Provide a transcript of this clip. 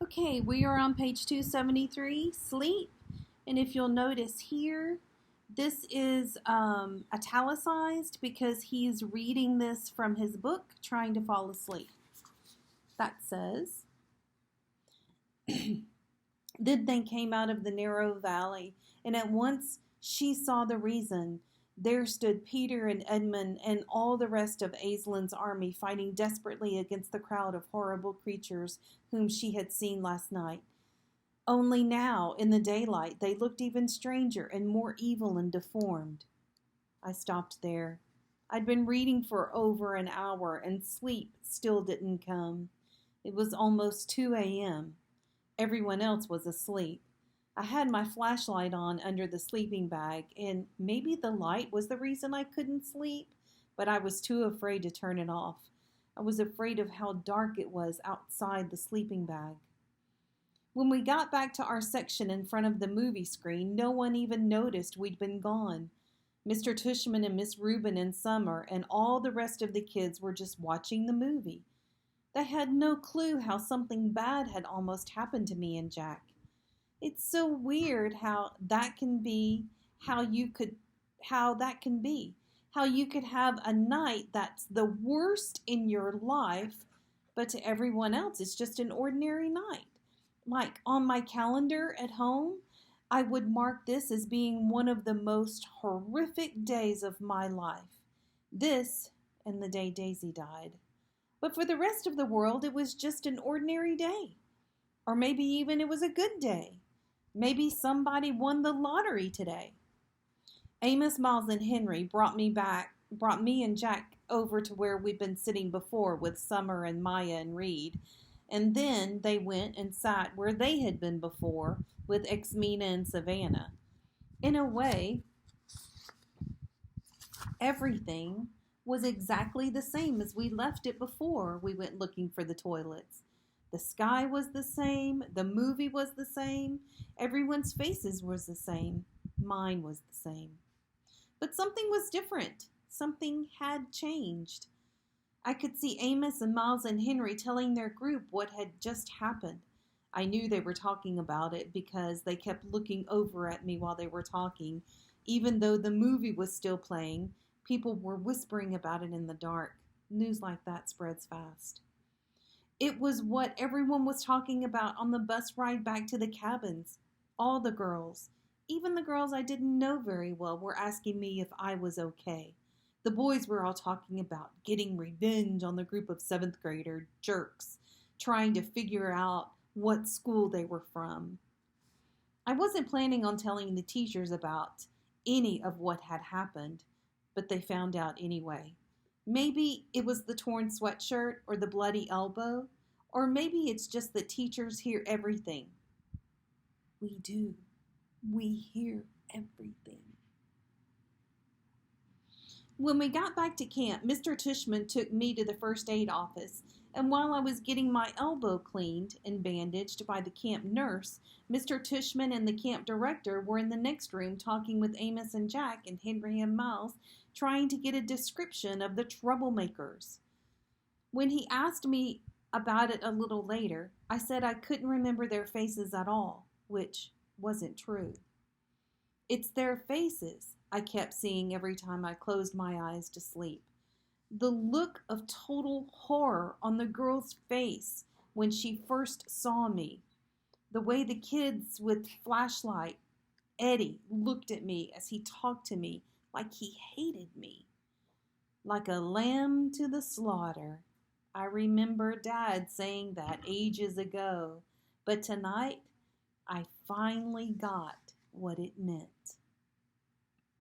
Okay, we are on page 273, sleep. And if you'll notice here, this is italicized because he's reading this from his book, trying to fall asleep. That says, Then they came out of the narrow valley, and at once she saw the reason. There stood Peter and Edmund and all the rest of Aslan's army fighting desperately against the crowd of horrible creatures whom she had seen last night. Only now, in the daylight, they looked even stranger and more evil and deformed. I stopped there. I'd been reading for over an hour, and sleep still didn't come. It was almost 2 a.m. Everyone else was asleep. I had my flashlight on under the sleeping bag, and maybe the light was the reason I couldn't sleep, but I was too afraid to turn it off. I was afraid of how dark it was outside the sleeping bag. When we got back to our section in front of the movie screen, no one even noticed we'd been gone. Mr. Tushman and Miss Rubin and Summer and all the rest of the kids were just watching the movie. They had no clue how something bad had almost happened to me and Jack. It's so weird how that can be, how you could have a night that's the worst in your life, but to everyone else it's just an ordinary night. Like on my calendar at home, I would mark this as being one of the most horrific days of my life. This and the day Daisy died. But for the rest of the world, it was just an ordinary day. Or maybe even it was a good day. Maybe somebody won the lottery today. Amos, Miles, and Henry brought me and Jack over to where we'd been sitting before with Summer and Maya and Reed. And then they went and sat where they had been before with Xmina and Savannah. In a way, everything was exactly the same as we left it before we went looking for the toilets. The sky was the same, the movie was the same, everyone's faces was the same, mine was the same. But something was different. Something had changed. I could see Amos and Miles and Henry telling their group what had just happened. I knew they were talking about it because they kept looking over at me while they were talking. Even though the movie was still playing, people were whispering about it in the dark. News like that spreads fast. It was what everyone was talking about on the bus ride back to the cabins. All the girls, even the girls I didn't know very well, were asking me if I was okay. The boys were all talking about getting revenge on the group of 7th grader jerks, trying to figure out what school they were from. I wasn't planning on telling the teachers about any of what had happened, but they found out anyway. Maybe it was the torn sweatshirt or the bloody elbow, or maybe it's just that teachers hear everything. We do. We hear everything. When we got back to camp, Mr. Tushman took me to the first aid office, and while I was getting my elbow cleaned and bandaged by the camp nurse, Mr. Tushman and the camp director were in the next room talking with Amos and Jack and Henry and Miles, trying to get a description of the troublemakers. When he asked me about it a little later, I said I couldn't remember their faces at all, which wasn't true. It's their faces I kept seeing every time I closed my eyes to sleep. The look of total horror on the girl's face when she first saw me. The way the kids with flashlight, Eddie, looked at me as he talked to me like he hated me. Like a lamb to the slaughter. I remember Dad saying that ages ago, but tonight I finally got what it meant.